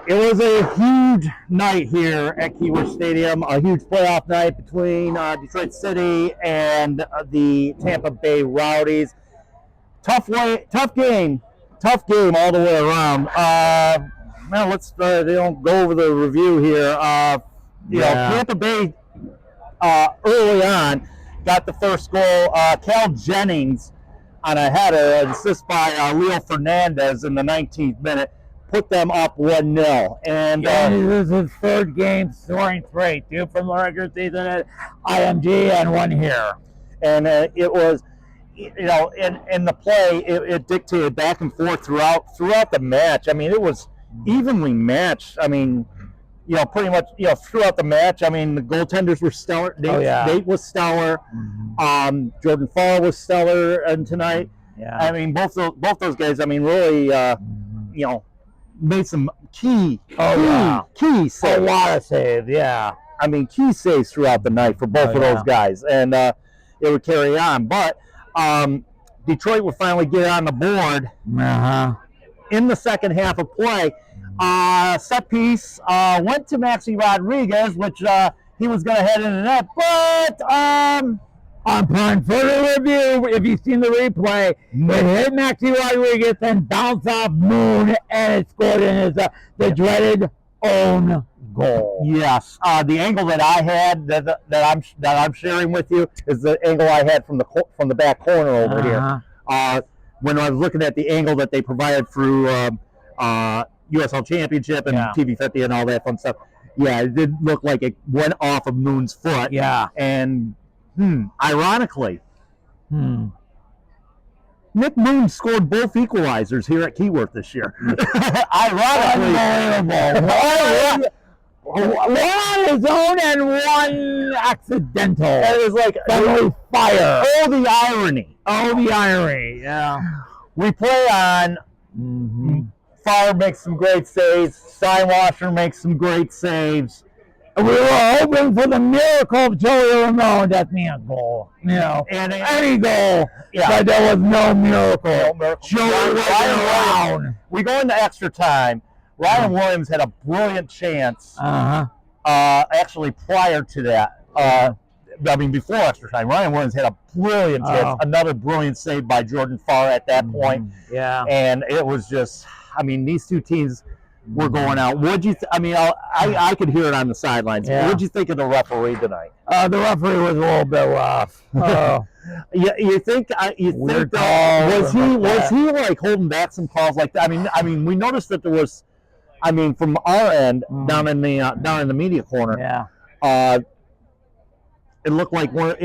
It was a huge night here at Keyworth Stadium, a huge playoff night between Detroit City and the Tampa Bay Rowdies. Tough game all the way around. Now let's go over the review here. You know, Tampa Bay early on got the first goal. Cal Jennings on a header, an assist by Leo Fernandez in the 19th minute. Put them up 1-0, and this is his third game scoring 3, 2 from the regular season at IMG and 1 here. And it was, you know, in the play, it dictated back and forth throughout the match. I mean, it was evenly matched. I mean, you know, pretty much, you know, throughout the match. I mean, the goaltenders were stellar. Nate was stellar. Jordan Farr was stellar tonight. Yeah. I mean, both those guys. I mean, really, you know, made some key saves. A lot of saves, yeah. I mean, key saves throughout the night for both of those guys, and it would carry on. But Detroit would finally get on the board in the second half of play. Set piece went to Maxi Rodriguez, which he was going to head in the net, but upon further review, if you've seen the replay, it hit Maxi Rodriguez and bounced off Moon, and it scored in his the dreaded own goal. Yes, the angle that I had that I'm sharing with you is the angle I had from the back corner over here. When I was looking at the angle that they provided through USL Championship and TV 50 and all that fun stuff, yeah, it did look like it went off of Moon's foot. Yeah, and. Ironically, Nick Moon scored both equalizers here at Keyworth this year. Ironically. Unbelievable. One on his own and one accidental. And it was like fire. Oh, the irony. Yeah. We play on. Farr makes some great saves. Steinwasser makes some great saves. We were hoping for the miracle of Joey Ramon. That's me a goal. You know, and any goal. But there was no miracle. Joey was around. We go into extra time. Ryan Williams had a brilliant chance. Actually, prior to that, I mean, before extra time, Ryan Williams had a brilliant chance. Another brilliant save by Jordan Farr at that point. Yeah. And it was just, I mean, these two teams were going out. What'd you? I mean, I could hear it on the sidelines. Yeah. What'd you think of the referee tonight? The referee was a little bit rough. You think? Was he like holding back some calls like that? I mean, we noticed that there was. I mean, from our end down in the media corner. Yeah. It looked like there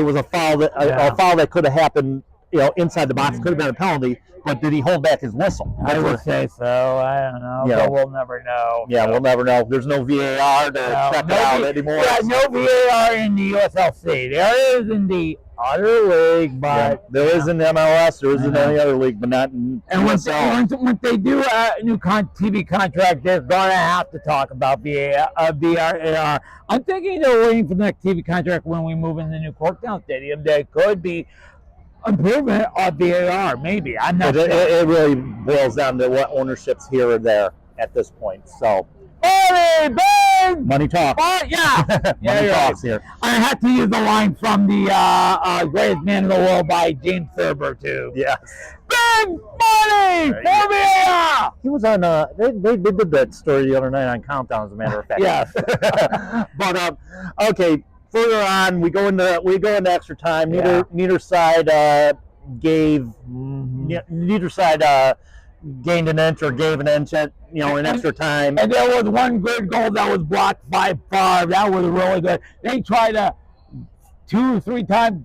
was a foul that could have happened. You know, inside the box, could have been a penalty. But did he hold back his whistle? I would say so. I don't know. But we'll never know. Yeah, we'll never know. There's no VAR to check it out anymore. Yeah, no VAR in the USLC. There is in the other league, but there is in the MLS. There is in any other league, but not in USL. And once they do a new TV contract, they're going to have to talk about VAR. I'm thinking they're waiting for the next TV contract when we move in the new Corktown Stadium. There could be improvement of VAR, maybe. I'm not sure. It really boils down to what ownership's here or there at this point. So, money talks. Money talks here. I had to use the line from the Greatest Man in the World by James Thurber too. Yes. Big money for VAR. He was on. They did that story the other night on Countdown, as a matter of fact. Yes. But okay. Further on, we go into extra time. Neither side gained an inch or gave an inch at in extra time. And there was one good goal that was blocked by Farr. That was really good. They tried to 2 or 3 times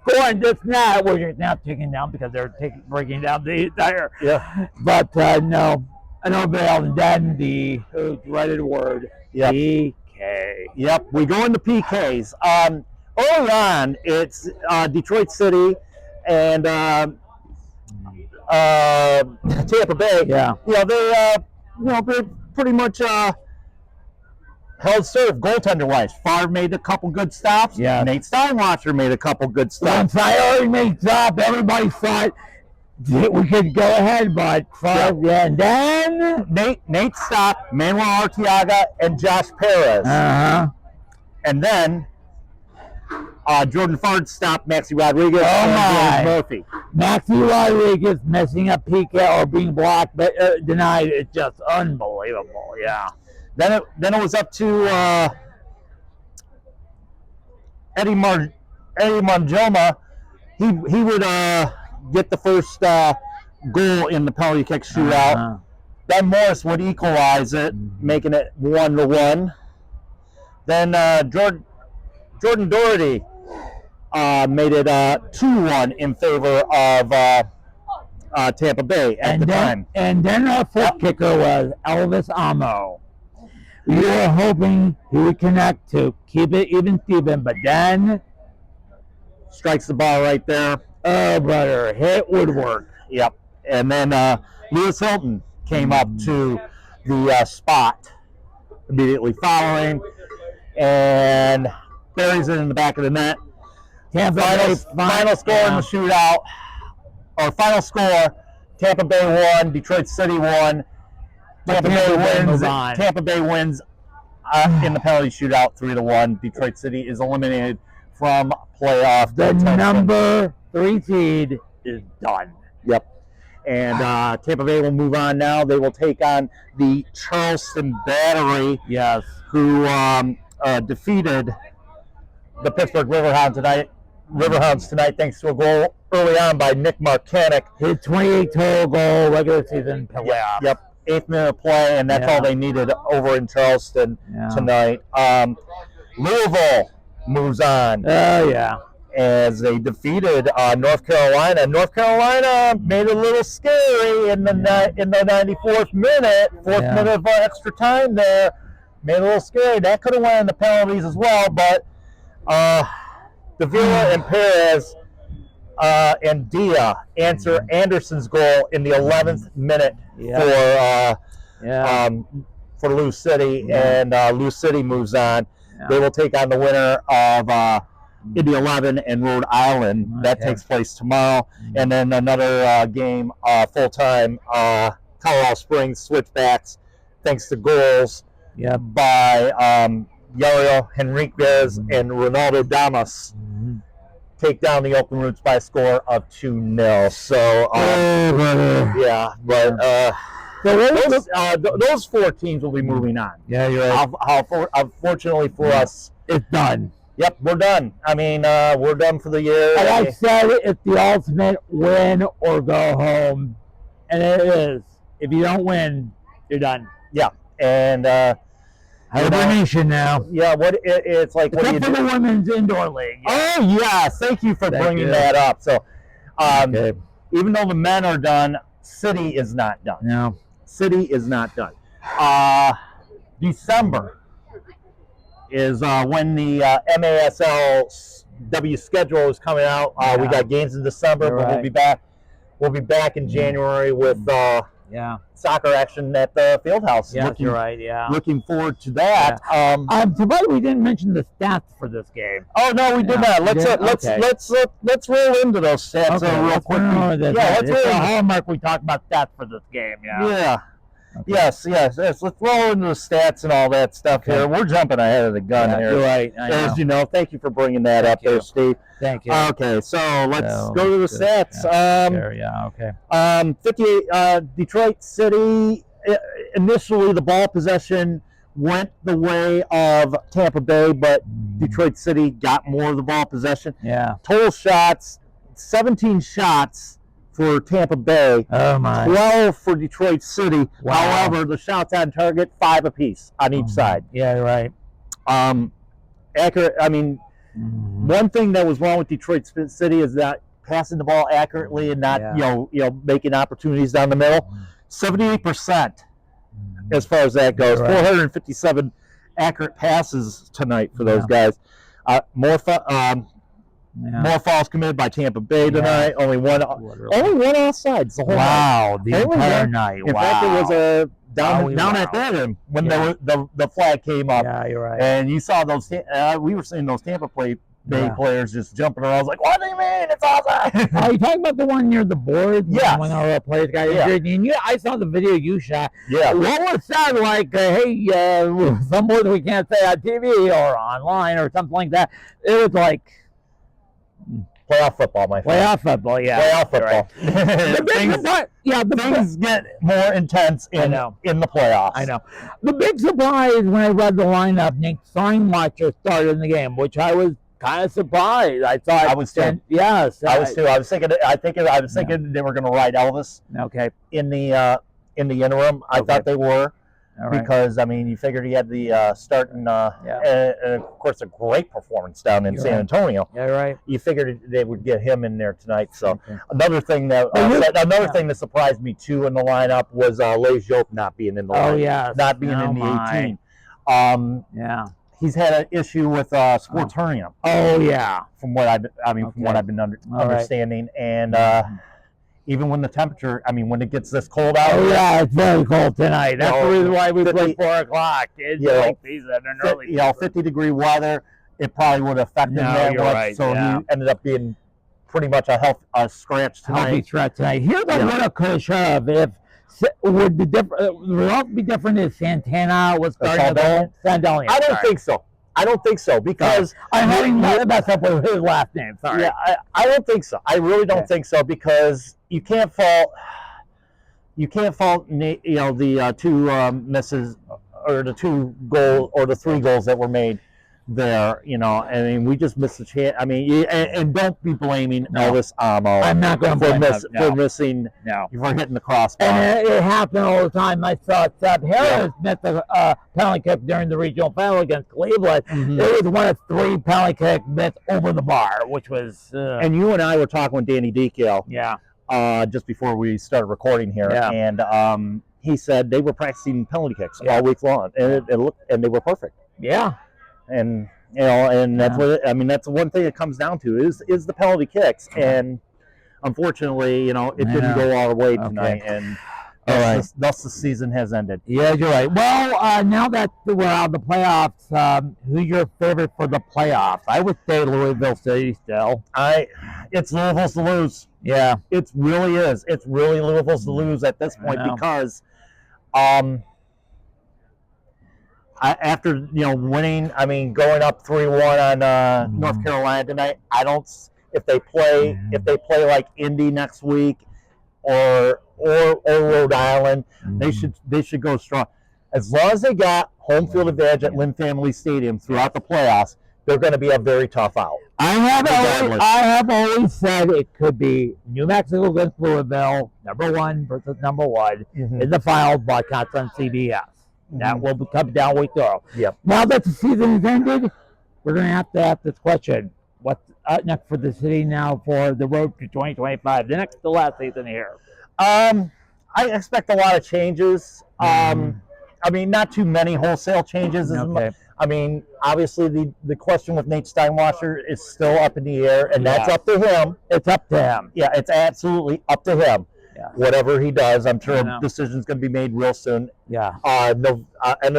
go on this net, which is now taken down because they're breaking down the entire. Yeah. But no, an availed, and then the dreaded word. PK. Yep, we go into PKs. Early on, it's Detroit City and Tampa Bay. Yeah. They pretty much held serve goaltender-wise. Farr made a couple good stops. Yeah. Nate Steinwasser made a couple good stops. Once I already made stop, everybody thought We could go ahead, but yeah. And then Nate stopped Manuel Arteaga and Josh Perez. And then Jordan Fard stopped Maxi Rodriguez and James Murphy. Maxi Rodriguez messing up PK or being blocked, but denied. It's just unbelievable. Yeah. Then it was up to Eddie Manjoma. He would get the first goal in the penalty kick shootout. Then Morris would equalize it, making it 1-1. Then Jordan Doherty made it 2-1 in favor of Tampa Bay at the time. And then our fifth kicker was Elvis Amo. We were hoping he would connect to keep it even Steven, but then strikes the ball right there. Oh, brother, hit woodwork. Yep. And then Lewis Hilton came up to the spot immediately following and buries it in the back of the net. Final score in the shootout, or final score, Tampa Bay won, Detroit City won. Tampa Bay wins in the penalty shootout 3-1. Detroit City is eliminated from playoff. The number 3 seed is done. Yep. And Tampa Bay will move on now. They will take on the Charleston Battery, who defeated the Pittsburgh Riverhounds tonight thanks to a goal early on by Nick Marcanic. His 28 total goal regular season playoff. Yep. 8th minute of play, and that's all they needed over in Charleston tonight. Louisville moves on. Oh, yeah. As they defeated North Carolina. North Carolina made it a little scary in the 94th minute, fourth minute of extra time there. Made it a little scary. That could have went in the penalties as well, but Davila and Perez and Dia answer Anderson's goal in the 11th minute for Lou City, and Lou City moves on. They will take on the winner of Indy 11 and Rhode Island. That takes place tomorrow. And then another game, full-time, Colorado Springs Switchbacks, thanks to goals by Yario Henriquez and Ronaldo Damas. Take down the Oakland Roots by a score of 2-0. So, those 4 teams will be moving on. Yeah, you're right. Unfortunately for us, it's done. Yep, we're done. I mean, we're done for the year. And I said it's the ultimate win or go home. And it is. If you don't win, you're done. Yeah. And hibernation now. Yeah, it's like what do you do? For the women's indoor league. Yeah. Oh, yeah. Thank you for bringing that up. So, even though the men are done, City is not done. No. City is not done. December is when the MASLW schedule is coming out. We got games in December, but we'll be back. We'll be back in January with soccer action at the Fieldhouse. Yeah, you're right. Yeah, looking forward to that. Too bad we didn't mention the stats for this game. Oh no, we did not. Let's roll into those stats real quick. Let's roll the hallmark. We talked about stats for this game. Yeah. Yes. Let's roll into the stats and all that stuff here. We're jumping ahead of the gun here. You're right. As you know, thank you for bringing that up there, Steve. Thank you. Okay, so let's go to the stats. 58 Detroit City. Initially, the ball possession went the way of Tampa Bay, but Detroit City got more of the ball possession. Yeah. Total shots, 17 shots for Tampa Bay, 12 for Detroit City. Wow. However, the shots on target, 5 apiece on each side. Yeah, you're right. Accurate. I mean, one thing that was wrong with Detroit City is that passing the ball accurately and not making opportunities down the middle. 78% as far as that goes. 457 accurate passes tonight for those guys. More fouls committed by Tampa Bay tonight. Only one offside. The entire night. In fact, it was down at that end when the flag came up. Yeah, you're right. And you saw those. We were seeing those Tampa Bay Yeah. players just jumping around. I was like, what do you mean? It's awesome. Are you talking about the one near the board? Yes. When our players got Yeah. injured? And I saw the video you shot. Yeah. What was said like, hey, some words we can't say on TV or online or something like that. It was like Playoff football, my friend. playoff football, yeah. Playoff football. The big surprise, Things get more intense in the playoffs. I know. The big surprise when I read the lineup, Nick Steinwatcher started in the game, which I was kind of surprised. I thought I was too. Yes, I was too. I was thinking they were going to ride Elvis. Okay. In the interim, I thought they were. All right. Because I mean, you figured he had the start and of course a great performance down in San Antonio. Yeah, right. You figured they would get him in there tonight. So another thing that thing that surprised me too in the lineup was Les Jope not being in the lineup. Oh yeah, not being in the 18. Yeah. He's had an issue with sports hernia. Oh yeah. From what I've been understanding, and even when the temperature, when it gets this cold out. Oh yeah, it's very cold tonight. That's the reason why we play 4 o'clock. It's like season and early. 50-degree weather, it probably would affect him that much. Right, so he ended up being pretty much a scratch tonight. Healthy scratch tonight. Here's what it could have if. Would the result be different if Santana was starting to Sandelian? I don't think so. I don't think so because I'm having messed up with his last name. Sorry. Yeah, I don't think so. I really don't think so because you can't fault the two misses or the 2 goals or the 3 goals that were made there. We just missed the chance. And don't be blaming Elvis Amo. I'm not going to blame him for missing. No, for hitting the crossbar. And it happened all the time. I saw Seb Harris missed the penalty kick during the regional final against Cleveland. It was one of 3 penalty kicks missed over the bar, which was. And you and I were talking with Danny Decal. Yeah. Just before we started recording here, and he said they were practicing penalty kicks all week long, and and they were perfect. Yeah. And that's what that's one thing it comes down to is the penalty kicks, and unfortunately, it didn't go all the way tonight, and thus the season has ended. Yeah, you're right. Well, now that we're out of the playoffs, who's your favorite for the playoffs? I would say Louisville City still. It's Louisville's to lose. Yeah, it really is. It's really Louisville's to lose at this point because, after winning, going up 3-1 on North Carolina tonight, I don't. If they play like Indy next week, or Rhode Island, they should go strong. As long as they got home field advantage at Lynn Family Stadium throughout the playoffs, they're going to be a very tough out. I have always said it could be New Mexico against Louisville, number 1 versus number 1 in the final broadcast on CBS. That will come down week 0. Yep. Now that the season is ended, we're going to have to ask this question. What's up next for the city now for the road to 2025, the last season here? I expect a lot of changes. Not too many wholesale changes. Obviously the question with Nate Steinwasser is still up in the air, and that's up to him. It's up to him. Yeah, it's absolutely up to him. Yeah. Whatever he does, I'm sure a decision's going to be made real soon. Yeah. End of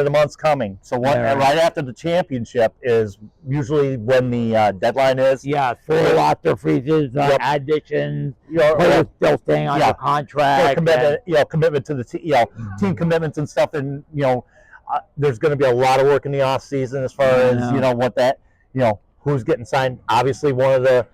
the month's coming. So right after the championship is usually when the deadline is. Yeah, full after freezes, additions, players still staying on your contract. Commitment to the team commitments and stuff, and there's going to be a lot of work in the off season as far as who's getting signed. Obviously, one of the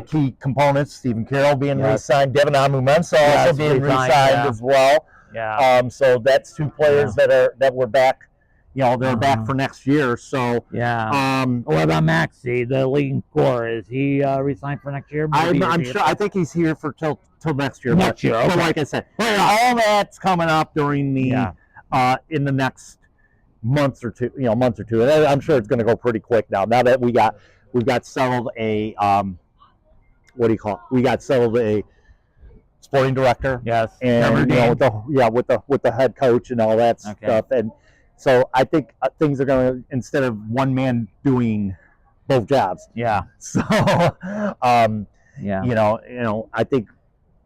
key components, Stephen Carroll being re-signed, Devin Amu-Mensah also being re-signed as well. Yeah. So that's 2 players that were back. They're back for next year. So what about Maxey, the leading scorer? Is he re-signed for next year? I'm sure. I think he's here for till next year. Next year. Okay. But like I said, all that's coming up during the in the next month or two. And I'm sure it's going to go pretty quick now. Now that we've got settled a we got settled a sporting director. Yes. And with the head coach and all that stuff. And so I think things are going to, instead of one man doing both jobs. Yeah. So I think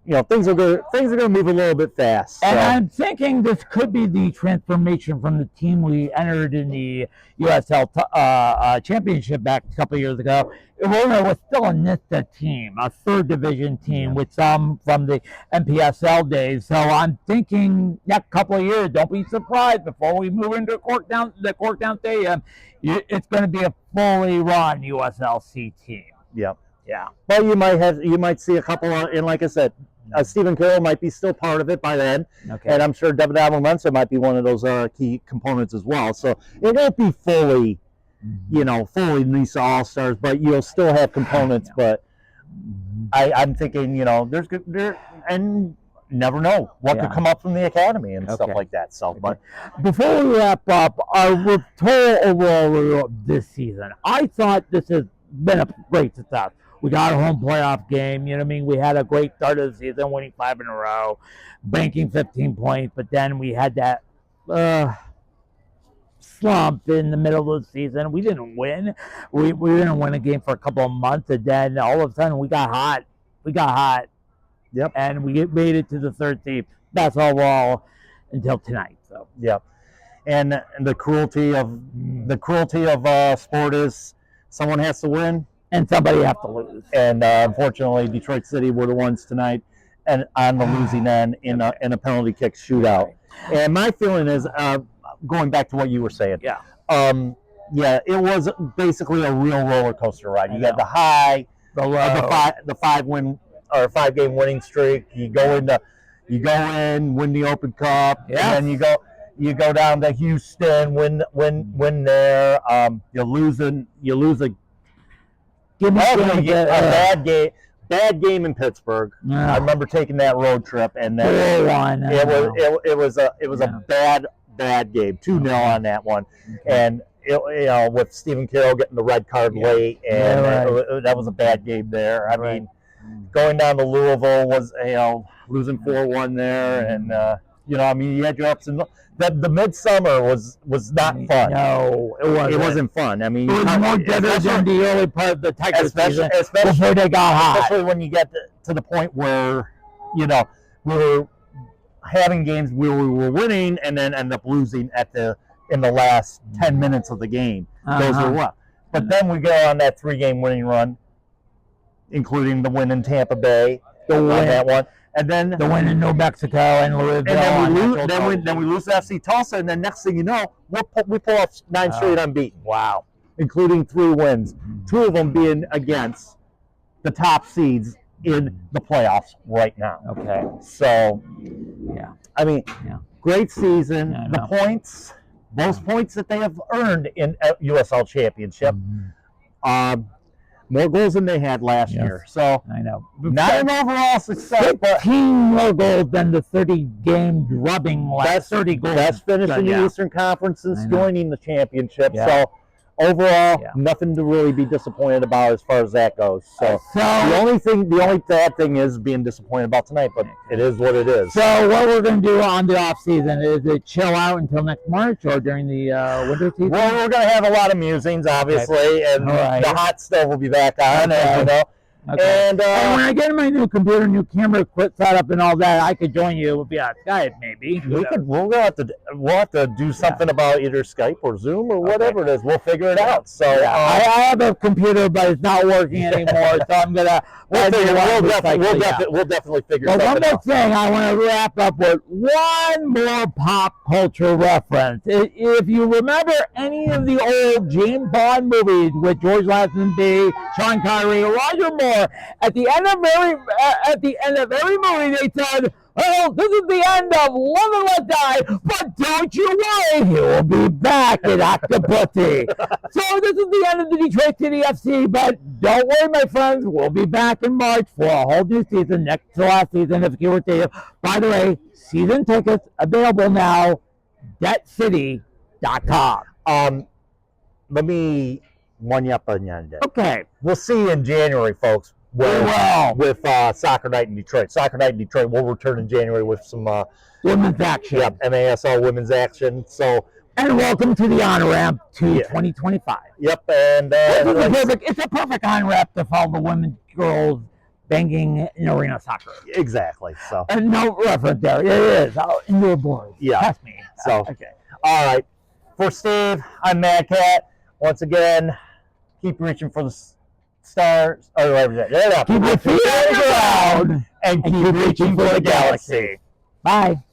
things are going to move a little bit fast. And so. I'm thinking this could be the transformation from the team we entered in the USL championship back a couple of years ago. It was still a NISTA team, a third division team with some from the NPSL days. So I'm thinking next couple of years, don't be surprised before we move into the Corktown Stadium, it's going to be a fully run USLC team. Yep. Yeah. Well, you might see a couple of, and like I said, Stephen Carroll might be still part of it by then, and I'm sure Devin Almensa might be one of those key components as well. So it won't be fully, fully NISA All Stars, but you'll still have components. But I'm thinking, and never know what could come up from the academy and stuff like that. So, but before we wrap up, our total overall review of this season, I thought this has been a great success. We got a home playoff game. You know what I mean? We had a great start of the season, winning 5 in a row, banking 15 points. But then we had that slump in the middle of the season. We didn't win. We didn't win a game for a couple of months. And then all of a sudden we got hot. Yep. And we made it to the third seed. That's overall until tonight. So. Yep. And the cruelty of sport is someone has to win. And somebody have to lose. And unfortunately, Detroit City were the ones tonight and on the losing end in a penalty kick shootout. And my feeling is, going back to what you were saying, it was basically a real roller coaster ride. You got the high, the low, the 5-game winning streak. You go in, win the Open Cup, and then you go down to Houston, win there. You lose a bad game in Pittsburgh. I remember taking that road trip, and then it was a bad game, 2-0 on that one, and with Stephen Carroll getting the red card late, and that was a bad game there. I mean, going down to Louisville was losing 4-1 there, and I mean, you had your ups and downs. The midsummer was not fun. No, it wasn't. It wasn't fun. I mean, it was more better than the early part of the Tigers season before they got hot. Especially when you get to the point where, we were having games where we were winning and then end up losing in the last 10 minutes of the game. Those are rough. But then we go on that 3-game winning run, including the win in Tampa Bay, that one. And then the win in New Mexico and Louisville. And then we lose to FC Tulsa, and then next thing you know, we pull off 9 straight unbeaten. Wow. Including 3 wins, 2 of them being against the top seeds in the playoffs right now. Okay. So, I mean, great season. The points, those points that they have earned in USL Championship, more goals than they had last year. So I know. Not an overall success, but 15 more goals than the 30-game drubbing last 30 goals. That's finishing the Eastern Conference since joining the championship. So overall, nothing to really be disappointed about as far as that goes. So the only sad thing is being disappointed about tonight, but it is what it is. So what we're going to do on the off season is it chill out until next March or during the winter season? Well, we're going to have a lot of musings, obviously, and the hot stove will be back on, Okay. And when I get my new computer, new camera, quit setup, and all that, I could join you. We'll be on Skype, maybe. We'll have to do something about either Skype or Zoom or whatever it is. We'll figure it out. So I have a computer, but it's not working anymore. So I'm gonna. We'll definitely figure something out. One more thing, I want to wrap up with one more pop culture reference. If you remember any of the old James Bond movies with George Lazenby, Sean Connery, or Roger Moore, at the end of every movie, they said, "Well, this is the end of Love and Let Die, but don't you worry, he will be back in Octopussy." So this is the end of the Detroit City FC, but don't worry, my friends, we'll be back in March for a whole new season, next to last season of Keyword Stadium. By the way, season tickets available now, DebtCity.com. Let me one you up on that. Okay. We'll see you in January, folks. With Soccer Night in Detroit. Soccer Night in Detroit will return in January with some women's action. Yep, MASL women's action. So, and welcome to the on-ramp to 2025. Yep, and it's a perfect on-ramp to follow the women, girls banging in arena soccer. Exactly. So. And no reference there. It is indoor boards. Yeah. Trust me. So. Okay. All right. For Steve, I'm Mad Cat. Once again, keep reaching for the stars. Or whatever that. Keep your feet on the ground and keep reaching for the galaxy. Bye.